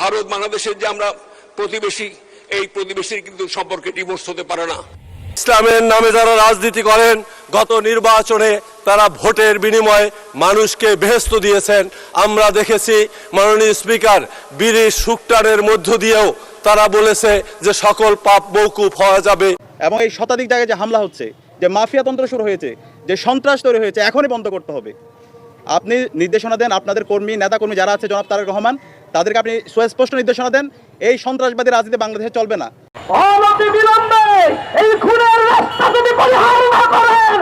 ভারত বাংলাদেশের যে আমরা প্রতিবেশী, এই প্রতিবেশীর কিন্তু সম্পর্কে ডিভোর্স হতে পারে না। ইসলামের নামে যারা রাজনীতি করেন, গত নির্বাচনে তারা ভোটের বিনিময়ে মানুষকে বেহেশত দিয়েছেন। আমরা দেখেছি মাননীয় স্পিকার বিড়ির শুকটানের মধ্য দিয়েও তারা বলেছে যে সকল পাপ মওকুফ হওয়া যাবে। এবং এই শতাধিক জায়গায় যে হামলা হচ্ছে, যে মাফিয়া তন্ত্র শুরু হয়েছে, যে সন্ত্রাস তৈরি হয়েছে, এখনই বন্ধ করতে হবে। আপনি নির্দেশনা দেন, আপনাদের নেতাকর্মী যারা আছে, জনাব তারেক রহমান, তাদেরকে আপনি সুস্পষ্ট নির্দেশনা দেন, এই সন্ত্রাসবাদী রাজনীতি বাংলাদেশে চলবে না। অনতিবিলম্বে এই খুনের রাস্তা যদি পরিহার না করেন,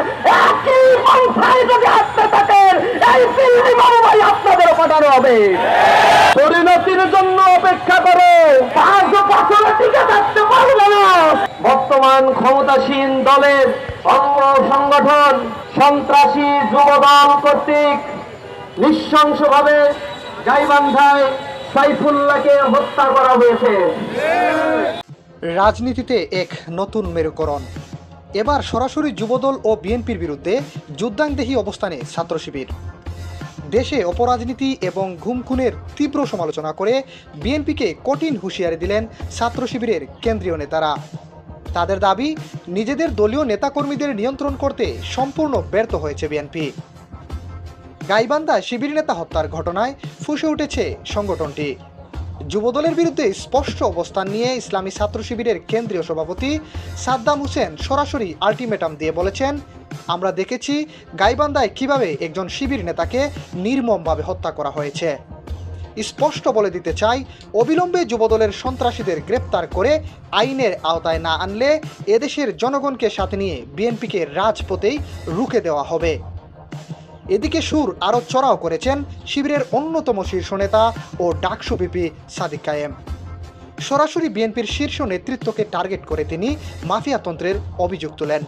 একই পন্থায় যদি হাঁটতে থাকেন, এই দিল্লি মুম্বাই আপনাদেরও পাঠানো হবে। পরিণতির জন্য অপেক্ষা করে 5 বছরে টিকে থাকতে পারবে না। বর্তমান ক্ষমতাসীন দলের অঙ্গ সংগঠন সন্ত্রাসী যুবদল কর্তৃক নৃশংসভাবে গাইবান্ধায় সাইফুল্লাহকে হত্যা করা হয়েছে। রাজনীতিতে এক নতুন মেরুকরণ। এবার সরাসরি যুবদল ও বিএনপির বিরুদ্ধে যুদ্ধাংদেহী অবস্থানে ছাত্র শিবির। দেশে অপরাজনীতি এবং গুম-খুনের তীব্র সমালোচনা করে বিএনপিকে কঠিন হুঁশিয়ারি দিলেন ছাত্র শিবিরের কেন্দ্রীয় নেতারা। তাদের দাবি, নিজেদের দলীয় নেতাকর্মীদের নিয়ন্ত্রণ করতে সম্পূর্ণ ব্যর্থ হয়েছে বিএনপি। গাইবান্ধায় শিবির নেতা হত্যার ঘটনায় ফুঁসে উঠেছে সংগঠনটি। যুবদলের বিরুদ্ধে স্পষ্ট অবস্থান নিয়ে ইসলামী ছাত্র শিবিরের কেন্দ্রীয় সভাপতি সাদ্দাম হোসেন সরাসরি আলটিমেটাম দিয়ে বলেছেন, আমরা দেখেছি গাইবান্ধায় কিভাবে একজন শিবির নেতাকে নির্মমভাবে হত্যা করা হয়েছে। স্পষ্ট বলে দিতে চাই, অবিলম্বে যুবদলের সন্ত্রাসীদের গ্রেপ্তার করে আইনের আওতায় না আনলে এদেশের জনগণকে সাথে নিয়ে বিএনপিকে রাজপথেই রুখে দেওয়া হবে। এদিকে সুর আরও চড়াও করেছেন শিবিরের অন্যতম শীর্ষ নেতা ও ডাকসু ভিপি সাদিক কায়েম। সরাসরি বিএনপির শীর্ষ নেতৃত্বকে টার্গেট করে তিনি মাফিয়াতন্ত্রের অভিযোগ তোলেন।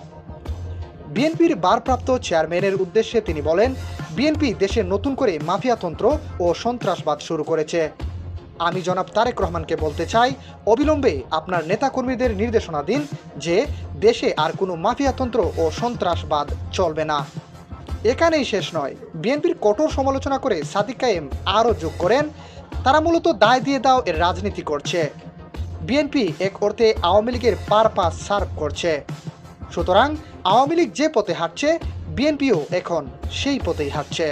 বিএনপির ভারপ্রাপ্ত চেয়ারম্যানের উদ্দেশ্যে তিনি বলেন, বিএনপি দেশে নতুন করে মাফিয়াতন্ত্র ও সন্ত্রাসবাদ শুরু করেছে। আমি জনাব তারেক রহমানকে বলতে চাই, অবিলম্বে আপনার নেতাকর্মীদের নির্দেশনা দিন যে দেশে আর কোনো মাফিয়াতন্ত্র ও সন্ত্রাসবাদ চলবে না। এখানেই শেষ নয়, বিএনপির কঠোর সমালোচনা করে সাদিক কায়েম আরও যোগ করেন, তারা মূলত দায় দিয়ে দাও এর রাজনীতি করছে। বিএনপি এক অর্থে আওয়ামী লীগের পারপাস সার্ভ করছে। সুতরাং আওয়ামী লীগ যে পথে হাঁটছে, বিএনপিও এখন সেই পথেই হাঁটছে।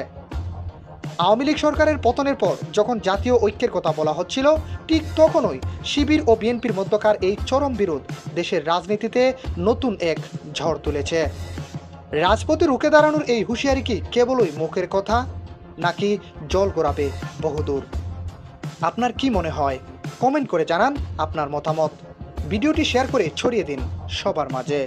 আওয়ামী লীগ সরকারের পতনের পর যখন জাতীয় ঐক্যের কথা বলা হচ্ছিল, ঠিক তখনই শিবির ও বিএনপির মধ্যকার এই চরম বিরোধ দেশের রাজনীতিতে নতুন এক ঝড় তুলেছে। রাজপথে রুখে দাঁড়ানোর এই হুঁশিয়ারি কি কেবলই মুখের কথা, নাকি জল গড়াবে বহুদূর? আপনার কি মনে হয়? কমেন্ট করে জানান আপনার মতামত। ভিডিওটি শেয়ার করে ছড়িয়ে দিন সবার মাঝে।